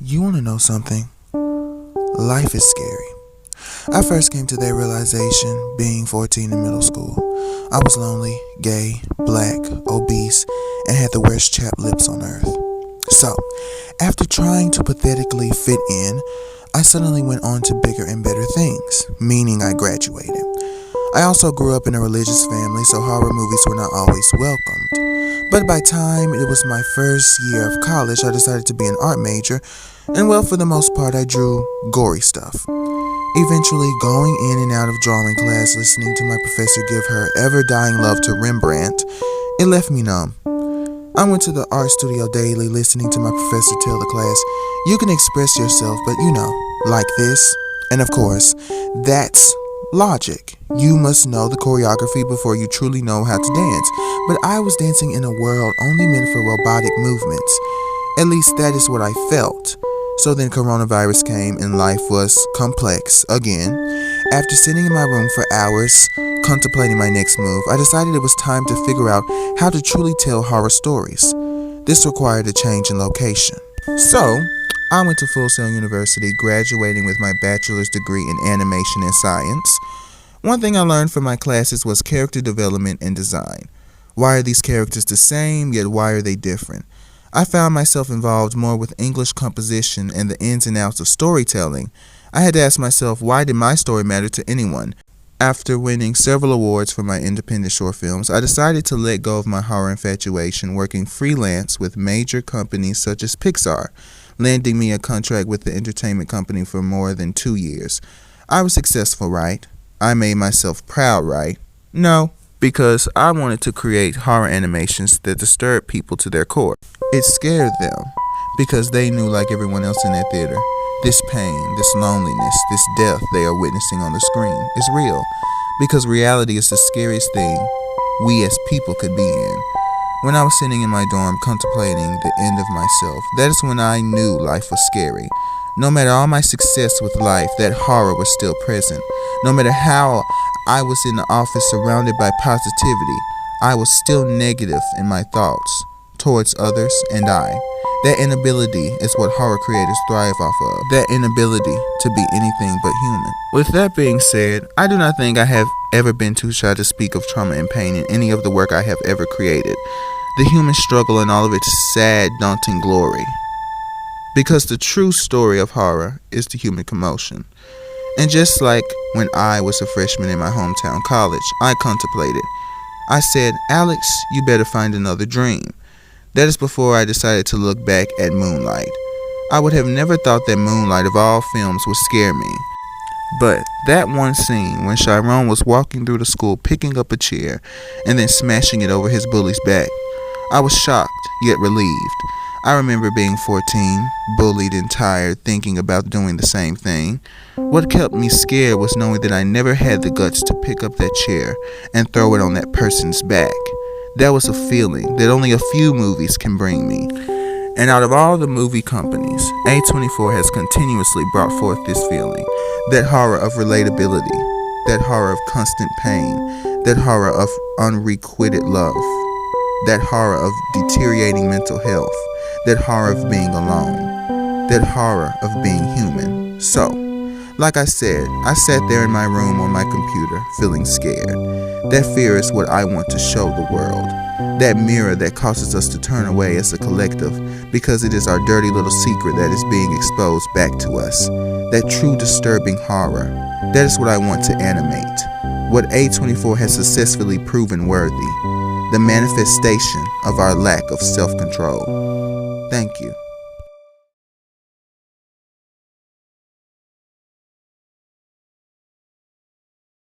You want to know something? Life is scary. I first came to that realization being 14 in middle school. I was lonely, gay, black, obese, and had the worst chapped lips on earth. So, after trying to pathetically fit in, I suddenly went on to bigger and better things, meaning I graduated. I also grew up in a religious family, so horror movies were not always welcomed. But by the time it was my first year of college, I decided to be an art major, and well, for the most part, I drew gory stuff. Eventually, going in and out of drawing class, listening to my professor give her ever-dying love to Rembrandt, it left me numb. I went to the art studio daily, listening to my professor tell the class, "You can express yourself, but like this." And of course, that's logic. You must know the choreography before you truly know how to dance. But I was dancing in a world only meant for robotic movements. At least that is what I felt. So then coronavirus came and life was complex again. After sitting in my room for hours, contemplating my next move, I decided it was time to figure out how to truly tell horror stories. This required a change in location. So, I went to Full Sail University, graduating with my bachelor's degree in animation and science. One thing I learned from my classes was character development and design. Why are these characters the same, yet why are they different? I found myself involved more with English composition and the ins and outs of storytelling. I had to ask myself, why did my story matter to anyone? After winning several awards for my independent short films, I decided to let go of my horror infatuation, working freelance with major companies such as Pixar, landing me a contract with the entertainment company for more than 2 years. I was successful, right? I made myself proud, right? No, because I wanted to create horror animations that disturbed people to their core. It scared them because they knew, like everyone else in that theater, this pain, this loneliness, this death they are witnessing on the screen is real, because reality is the scariest thing we as people could be in. When I was sitting in my dorm contemplating the end of myself, that is when I knew life was scary. No matter all my success with life, that horror was still present. No matter how I was in the office surrounded by positivity, I was still negative in my thoughts towards others and I. That inability is what horror creators thrive off of. That inability to be anything but human. With that being said, I do not think I have ever been too shy to speak of trauma and pain in any of the work I have ever created. The human struggle in all of its sad, daunting glory. Because the true story of horror is the human commotion. And just like when I was a freshman in my hometown college, I contemplated. I said, "Alex, you better find another dream." That is before I decided to look back at Moonlight. I would have never thought that Moonlight of all films would scare me. But that one scene when Chiron was walking through the school picking up a chair and then smashing it over his bully's back, I was shocked, yet relieved. I remember being 14, bullied and tired, thinking about doing the same thing. What kept me scared was knowing that I never had the guts to pick up that chair and throw it on that person's back. That was a feeling that only a few movies can bring me. And out of all the movie companies, A24 has continuously brought forth this feeling. That horror of relatability, that horror of constant pain, that horror of unrequited love, that horror of deteriorating mental health, that horror of being alone, that horror of being human. So, like I said, I sat there in my room on my computer, feeling scared. That fear is what I want to show the world. That mirror that causes us to turn away as a collective, because it is our dirty little secret that is being exposed back to us. That true disturbing horror. That is what I want to animate. What A24 has successfully proven worthy. The manifestation of our lack of self-control. Thank you.